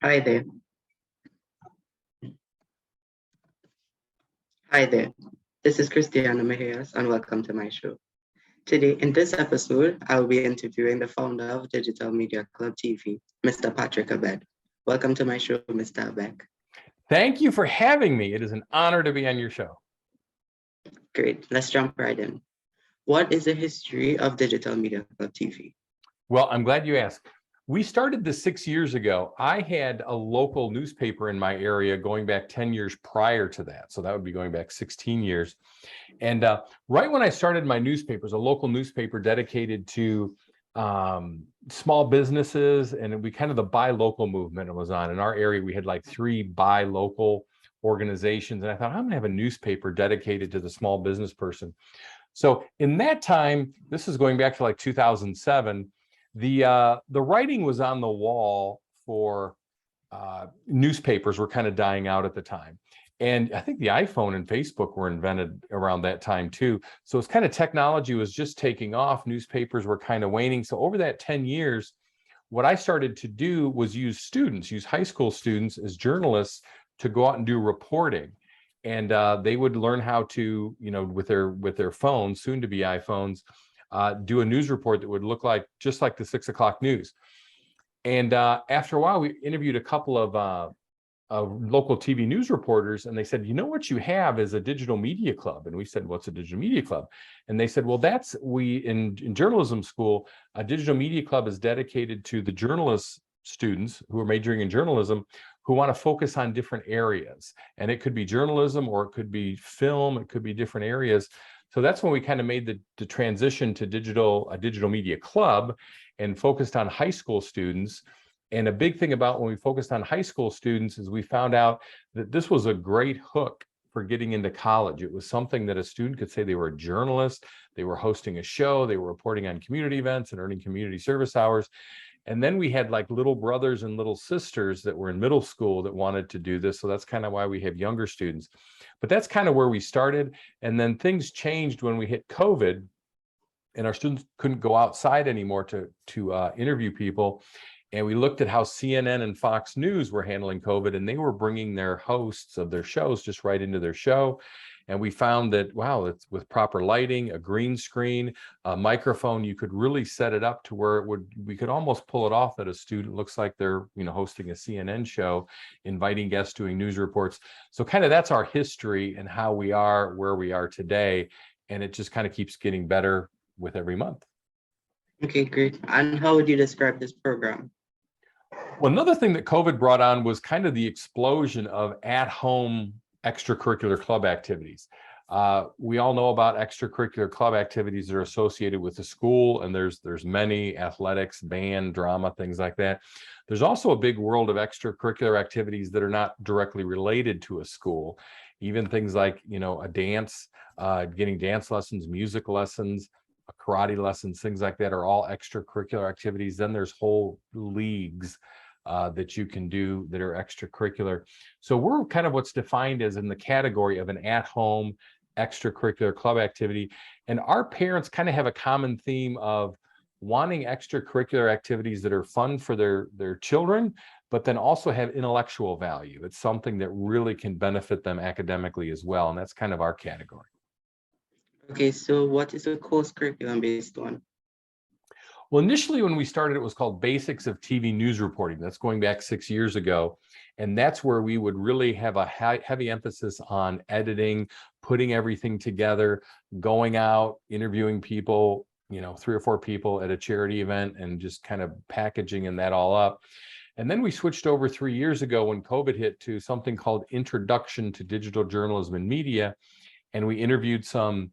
Hi there. Hi there. This is Christiano Mejias, and welcome to my show. Today, in this episode, I'll be interviewing the founder of Digital Media Club TV, Mr. Patrick Abed. Welcome to my show, Mr. Abed. Thank you for having me. It is an honor to be on your show. Great. Let's jump right in. What is the history of Digital Media Club TV? Well, I'm glad you asked. We started this 6 years ago. I had a local newspaper in my area going back 10 years prior to that. So that would be going back 16 years. And right when I started my newspaper, it was a local newspaper dedicated to small businesses, and we kind of the buy local movement was on. In our area, we had like 3 buy local organizations. And I thought, I'm going to have a newspaper dedicated to the small business person. So in that time, this is going back to like 2007, the writing was on the wall for newspapers were kind of dying out at the time. And I think the iPhone and Facebook were invented around that time too. So it's kind of technology was just taking off. Newspapers were kind of waning. So over that 10 years, what I started to do was use high school students as journalists to go out and do reporting. And they would learn how to, with their phones, soon to be iPhones, do a news report that would look like just like the 6 o'clock news. And after a while, we interviewed a couple of local TV news reporters, and they said, what you have is a digital media club. And we said, what's a digital media club? And they said, well, in journalism school, a digital media club is dedicated to the journalist students who are majoring in journalism who want to focus on different areas. And it could be journalism, or it could be film, it could be different areas. So that's when we kind of made the transition to a digital media club and focused on high school students. And a big thing about when we focused on high school students is we found out that this was a great hook for getting into college. It was something that a student could say they were a journalist, they were hosting a show, they were reporting on community events and earning community service hours. And then we had like little brothers and little sisters that were in middle school that wanted to do this. So that's kind of why we have younger students. But that's kind of where we started. And then things changed when we hit COVID and our students couldn't go outside anymore to interview people. And we looked at how CNN and Fox News were handling COVID, and they were bringing their hosts of their shows just right into their show. And we found that, wow, it's with proper lighting, a green screen, a microphone, you could really set it up to where we could almost pull it off that a student looks like they're, hosting a CNN show, inviting guests, doing news reports. So kind of that's our history and how we are where we are today. And it just kind of keeps getting better with every month. Okay, great. And how would you describe this program? Well, another thing that COVID brought on was kind of the explosion of at-home extracurricular club activities. We all know about extracurricular club activities that are associated with the school, and there's many: athletics, band, drama, things like that. There's also a big world of extracurricular activities that are not directly related to a school, even things like, a dance, getting dance lessons, music lessons, karate lessons, things like that are all extracurricular activities. Then there's whole leagues that you can do that are extracurricular. So we're kind of what's defined as in the category of an at-home extracurricular club activity. And our parents kind of have a common theme of wanting extracurricular activities that are fun for their children, but then also have intellectual value. It's something that really can benefit them academically as well. And that's kind of our category. Okay, so what is the course curriculum based on? Well, initially when we started, it was called Basics of TV News Reporting. That's going back 6 years ago. And that's where we would really have a heavy emphasis on editing, putting everything together, going out, interviewing people, 3 or 4 people at a charity event, and just kind of packaging and that all up. And then we switched over 3 years ago when COVID hit to something called Introduction to Digital Journalism and Media. And we interviewed some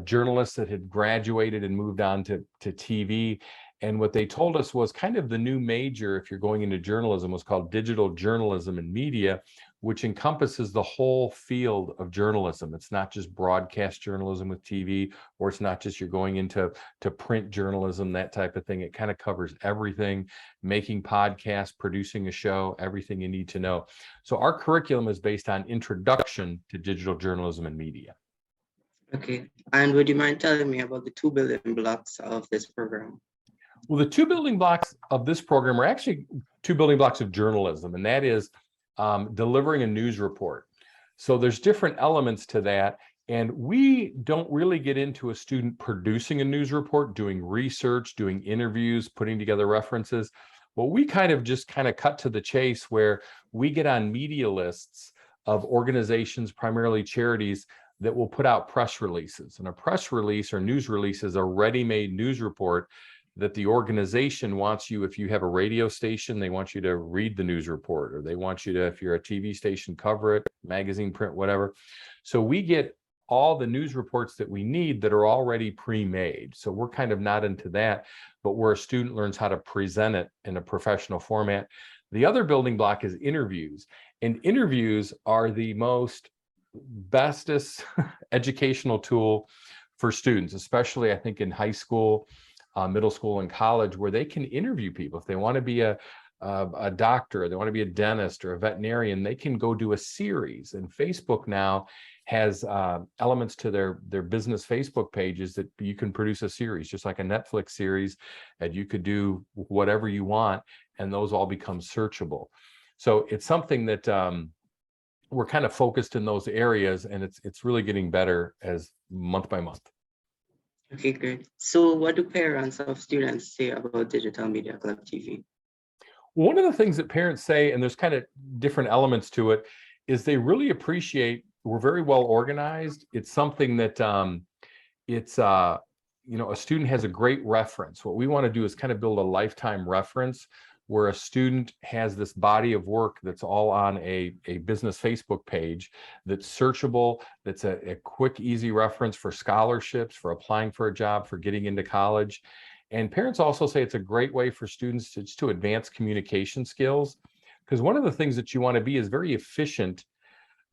journalists that had graduated and moved on to TV. And what they told us was kind of the new major, if you're going into journalism, was called Digital Journalism and Media, which encompasses the whole field of journalism. It's not just broadcast journalism with TV, or it's not just you're going into print journalism, that type of thing. It kind of covers everything: making podcasts, producing a show, everything you need to know. So our curriculum is based on Introduction to Digital Journalism and Media. Okay, and would you mind telling me about the 2 building blocks of this program? Well, the two building blocks of this program are actually two building blocks of journalism, and that is delivering a news report. So there's different elements to that. And we don't really get into a student producing a news report, doing research, doing interviews, putting together references. Well, we kind of cut to the chase where we get on media lists of organizations, primarily charities, that will put out press releases. And a press release or news release is a ready-made news report that the organization wants you, if you have a radio station, they want you to read the news report, or they want you to, if you're a TV station, cover it, magazine, print, whatever. So we get all the news reports that we need that are already pre-made. So we're kind of not into that, but where a student learns how to present it in a professional format. The other building block is interviews, and interviews are the bestest educational tool for students, especially I think in high school, middle school, and college, where they can interview people. If they want to be a doctor, or they want to be a dentist or a veterinarian, they can go do a series. And Facebook now has elements to their business Facebook pages that you can produce a series, just like a Netflix series, and you could do whatever you want, and those all become searchable. So it's something that we're kind of focused in those areas, and it's really getting better as month by month. Okay, great. So what do parents of students say about Digital Media Club TV? One of the things that parents say, and there's kind of different elements to it, is they really appreciate we're very well organized. It's something that a student has a great reference. What we want to do is kind of build a lifetime reference where a student has this body of work that's all on a business Facebook page that's searchable, that's a quick, easy reference for scholarships, for applying for a job, for getting into college. And parents also say it's a great way for students to advance communication skills, because one of the things that you want to be is very efficient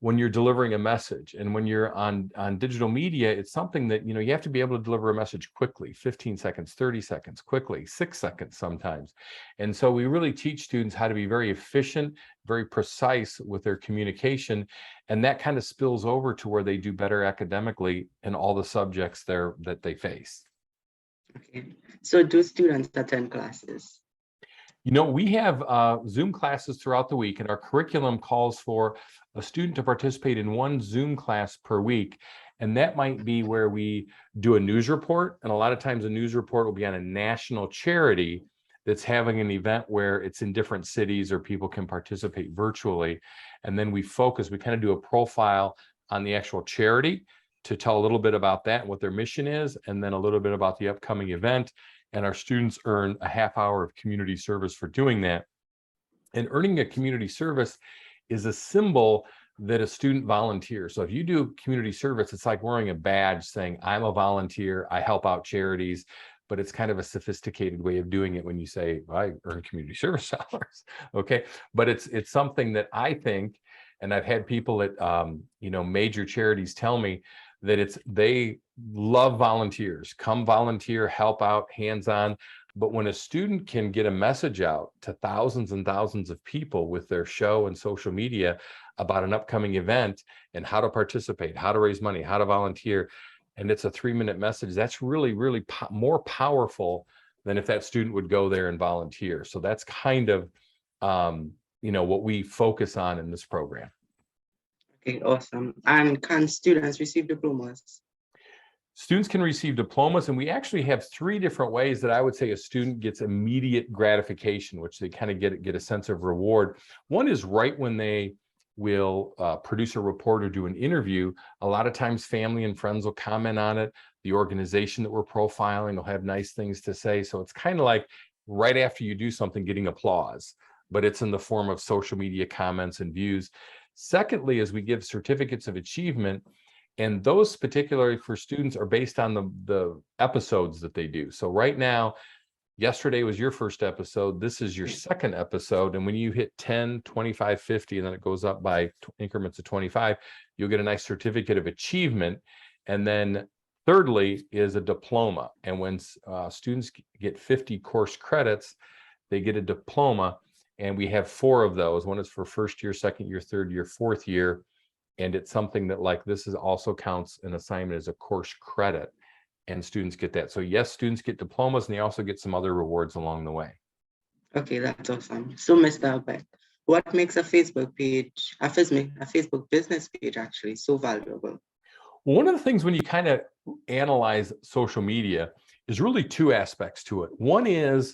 when you're delivering a message. And when you're on digital media, it's something that, you have to be able to deliver a message quickly, 15 seconds, 30 seconds, quickly, 6 seconds sometimes. And so we really teach students how to be very efficient, very precise with their communication. And that kind of spills over to where they do better academically in all the subjects that they face. Okay. So do students attend classes? We have Zoom classes throughout the week, and our curriculum calls for a student to participate in one Zoom class per week. And that might be where we do a news report. And a lot of times a news report will be on a national charity that's having an event where it's in different cities or people can participate virtually. And then we kind of do a profile on the actual charity to tell a little bit about that and what their mission is, and then a little bit about the upcoming event. And our students earn a half hour of community service for doing that. And earning a community service is a symbol that a student volunteers. So if you do community service, it's like wearing a badge saying, I'm a volunteer, I help out charities, but it's kind of a sophisticated way of doing it when you say, I earn community service dollars, okay? But it's something that I think, and I've had people at major charities tell me that they love volunteers, come volunteer, help out, hands-on. But when a student can get a message out to thousands and thousands of people with their show and social media about an upcoming event and how to participate, how to raise money, how to volunteer, and it's a 3-minute message, that's really, really more powerful than if that student would go there and volunteer. So that's kind of, what we focus on in this program. Okay, awesome. And can students receive diplomas? Students can receive diplomas, and we actually have 3 different ways that I would say a student gets immediate gratification, which they kind of get a sense of reward. One is right when they will produce a report or do an interview. A lot of times family and friends will comment on it. The organization that we're profiling will have nice things to say. So it's kind of like right after you do something, getting applause, but it's in the form of social media comments and views. Secondly, is we give certificates of achievement, and those particularly for students are based on the episodes that they do. So right now, yesterday was your first episode, this is your second episode, and when you hit 10, 25, 50, and then it goes up by increments of 25, you'll get a nice certificate of achievement. And then thirdly is a diploma. And when students get 50 course credits, they get a diploma. And we have 4 of those. One is for first year, second year, third year, fourth year. And it's something that, like, this is also counts an assignment as a course credit. and students get that. So yes, students get diplomas, and they also get some other rewards along the way. Okay, that's awesome. So, Mr. Abed, what makes a Facebook page, a Facebook business page actually so valuable? Well, one of the things when you kind of analyze social media is really two aspects to it. One is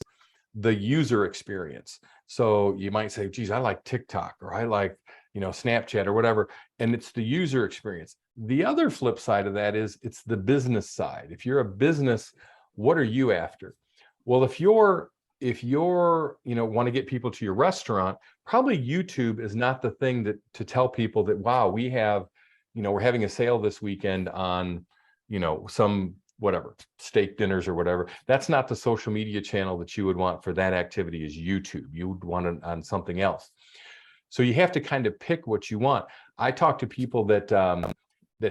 the user experience. So you might say, geez, I like TikTok, or I like, Snapchat or whatever. And it's the user experience. The other flip side of that is it's the business side. If you're a business, what are you after? Well, if you're want to get people to your restaurant, probably YouTube is not the thing to tell people that, wow, we have, we're having a sale this weekend on, some whatever steak dinners or whatever. That's not the social media channel that you would want for that activity. Is YouTube. You would want it on something else. So you have to kind of pick what you want. I talk to people that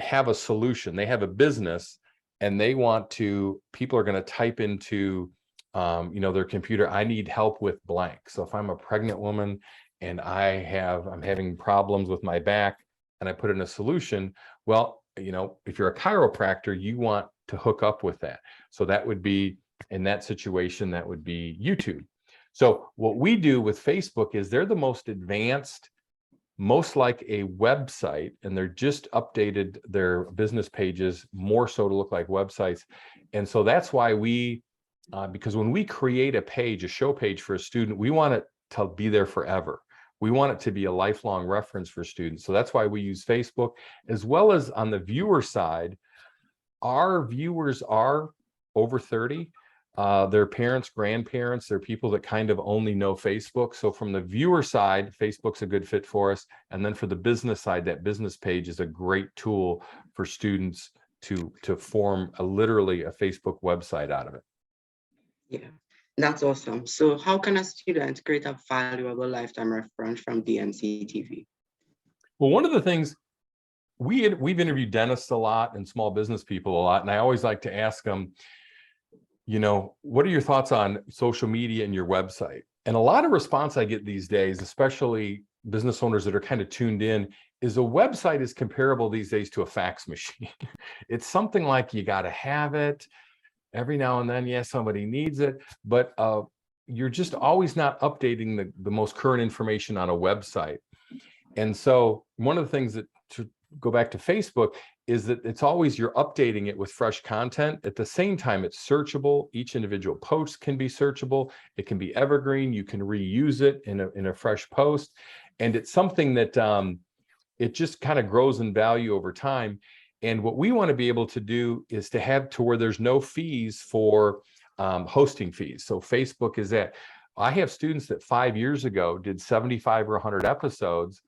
have a solution. They have a business, and they want to. People are going to type into their computer, I need help with blank. So if I'm a pregnant woman and I'm having problems with my back, and I put in a solution, well, if you're a chiropractor, you want to hook up with that. So that would be, in that situation, that would be YouTube. So what we do with Facebook is they're the most advanced, most like a website, and they're just updated their business pages more so to look like websites. And so that's why because when we create a page, a show page for a student, we want it to be there forever. We want it to be a lifelong reference for students. So that's why we use Facebook, as well as on the viewer side. Our viewers are over 30. They're parents, grandparents, they're people that kind of only know Facebook. So from the viewer side, Facebook's a good fit for us. And then for the business side, that business page is a great tool for students to form literally a Facebook website out of it. Yeah, that's awesome. So how can a student create a valuable lifetime reference from DMC TV? Well, one of the things we've interviewed dentists a lot and small business people a lot, and I always like to ask them, what are your thoughts on social media and your website? And a lot of response I get these days, especially business owners that are kind of tuned in, is a website is comparable these days to a fax machine. It's something like you got to have it. Every now and then, yes, somebody needs it, but you're just always not updating the most current information on a website. And so one of the things that, to go back to Facebook, is that it's always you're updating it with fresh content. At the same time, it's searchable. Each individual post can be searchable. It can be evergreen. You can reuse it in a fresh post. And it's something that it just kind of grows in value over time. And what we want to be able to do is to have to where there's no fees for hosting fees. So Facebook is that. I have students that 5 years ago did 75 or 100 episodes,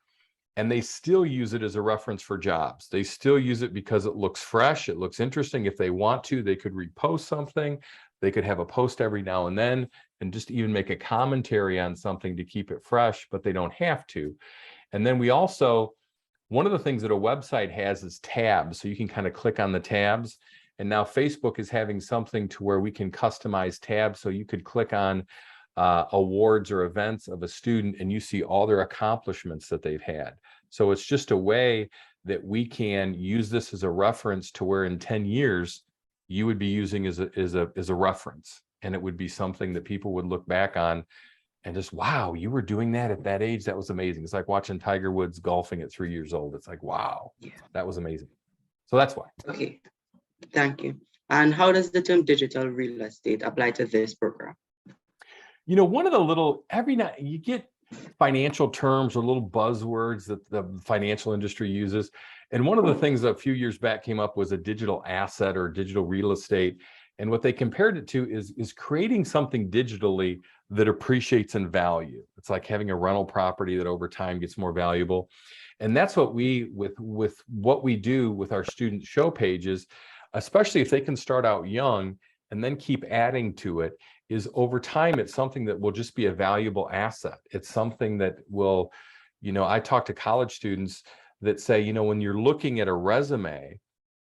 and they still use it as a reference for jobs. They still use it because it looks fresh. It looks interesting. If they want to, they could repost something. They could have a post every now and then and just even make a commentary on something to keep it fresh, but they don't have to. And then we also, one of the things that a website has is tabs. So you can kind of click on the tabs. And now Facebook is having something to where we can customize tabs. So you could click on awards or events of a student, and you see all their accomplishments that they've had. So it's just a way that we can use this as a reference to where in 10 years, you would be using as a reference. And it would be something that people would look back on and just, wow, you were doing that at that age. That was amazing. It's like watching Tiger Woods golfing at 3 years old. It's like, wow, that was amazing. So that's why. Okay, thank you. And how does the term digital real estate apply to this program? One of the every night you get financial terms or little buzzwords that the financial industry uses. And one of the things that a few years back came up was a digital asset or digital real estate. And what they compared it to is creating something digitally that appreciates in value. It's like having a rental property that over time gets more valuable. And that's what with what we do with our student show pages, especially if they can start out young and then keep adding to it, is over time, it's something that will just be a valuable asset. It's something that will, I talk to college students that say, when you're looking at a resume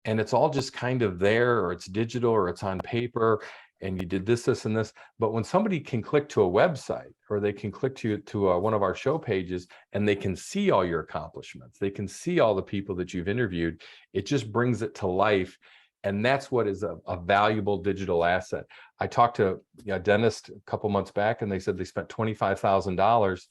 and it's all just kind of there, or it's digital, or it's on paper, and you did this, and this, but when somebody can click to a website, or they can click to one of our show pages, and they can see all your accomplishments, they can see all the people that you've interviewed, it just brings it to life. And that's what is a valuable digital asset. I talked to a dentist a couple months back, and they said they spent $25,000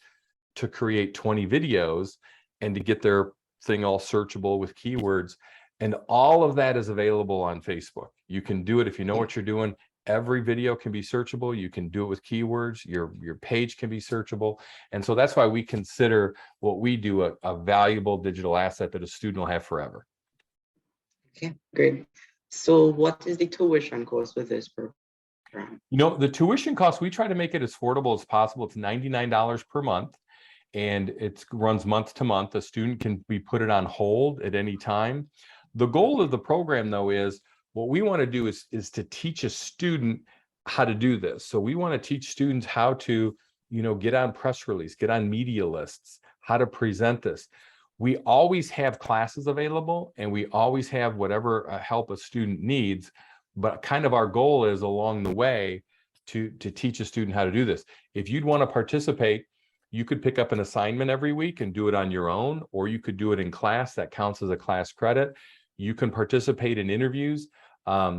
to create 20 videos and to get their thing all searchable with keywords. And all of that is available on Facebook. You can do it if you know what you're doing. Every video can be searchable. You can do it with keywords. Your page can be searchable. And so that's why we consider what we do a valuable digital asset that a student will have forever. Okay, great. So what is the tuition cost with this program? The tuition cost, we try to make it as affordable as possible. It's $99 per month, and it runs month to month. A student can put it on hold at any time. The goal of the program, though, is what we want to do is to teach a student how to do this. So we want to teach students how to, get on press release, get on media lists, how to present this. We always have classes available, and we always have whatever help a student needs, but kind of our goal is along the way to teach a student how to do this. If you'd want to participate, you could pick up an assignment every week and do it on your own, or you could do it in class. That counts as a class credit. You can participate in interviews.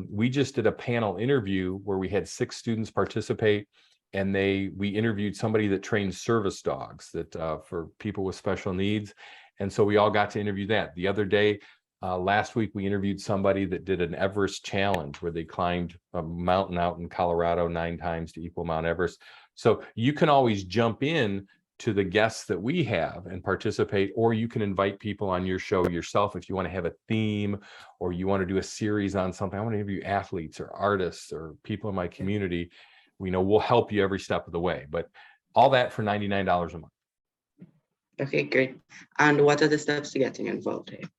We just did a panel interview where we had 6 students participate, and we interviewed somebody that trains service dogs for people with special needs. And so we all got to interview that. The other day, last week, we interviewed somebody that did an Everest challenge where they climbed a mountain out in Colorado 9 times to equal Mount Everest. So you can always jump in to the guests that we have and participate, or you can invite people on your show yourself if you want to have a theme, or you want to do a series on something. I want to interview athletes or artists or people in my community. We'll help you every step of the way, but all that for $99 a month. Okay, great. And what are the steps to getting involved here?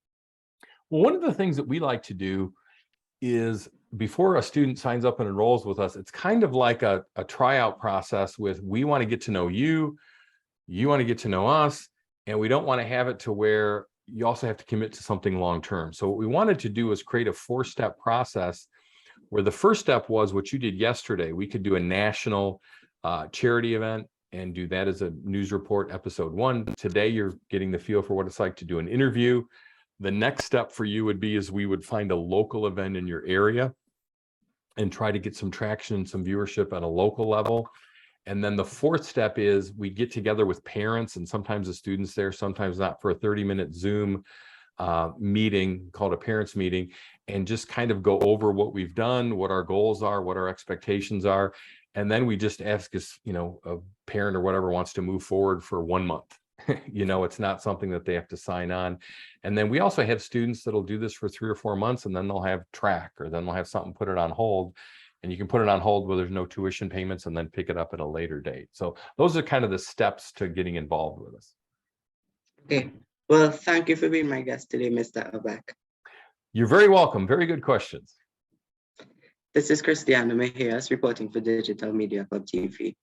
Well, one of the things that we like to do is before a student signs up and enrolls with us, it's kind of like a tryout process we want to get to know you, you want to get to know us, and we don't want to have it to where you also have to commit to something long-term. So what we wanted to do is create a 4-step process where the first step was what you did yesterday. We could do a national charity event and do that as a news report, episode 1. Today, you're getting the feel for what it's like to do an interview. The next step for you would be we would find a local event in your area and try to get some traction, some viewership at a local level. And then the 4th step is we get together with parents, and sometimes the students there, sometimes not, for a 30-minute Zoom meeting called a parents meeting, and just kind of go over what we've done, what our goals are, what our expectations are. And then we just ask a parent or whatever wants to move forward for 1 month. It's not something that they have to sign on. And then we also have students that'll do this for 3 or 4 months, and then they'll have track, or then they'll have something, put it on hold. And you can put it on hold where there's no tuition payments, and then pick it up at a later date. So those are kind of the steps to getting involved with us. Okay. Well, thank you for being my guest today, Mr. Abak. You're very welcome. Very good questions. This is Christiano Mejias reporting for Digital Media Club TV.